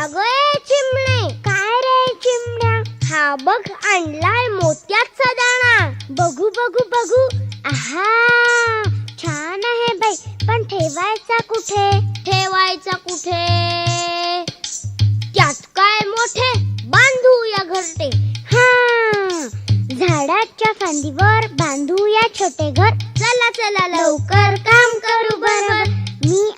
अगं ए चिमणे, काय रे चिमण्या? हा बघ आणलाय मोत्याचा दाणा. बघू बघू बघू. आहा, छान आहे बाई, पण ठेवायचा कुठे? ठेवायचा कुठे? त्यात काय मोठे, बांधूया घरटे. हा, झाडाच्या फांदीवर बांधूया छोटे घर. चला चला लवकर काम करू बरोबर. मी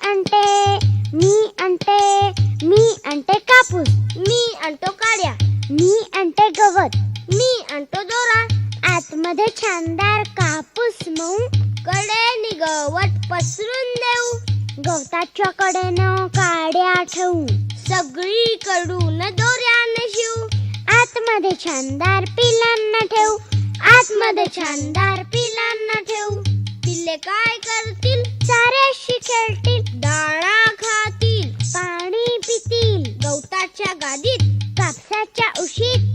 आणते कापूस. मी आणतो काड्या. मी आणते गवत. मी आणतो दोरा. आतमध्ये छानदार कापूस मऊ, कडेने गवत पसरून देऊ. गवताच्या कडेनं काड्या ठेवू, सगळीकडून दोऱ्याने शिवू. आतमध्ये छानदार पिलांना ठेवू. आतमध्ये छानदार पिलांना ठेवू. पिल्ले काय करतील? साऱ्याशी खेळतील, दाणा खातील, पाणी पितील. गवताच्या गादीत, कापसाच्या उशीत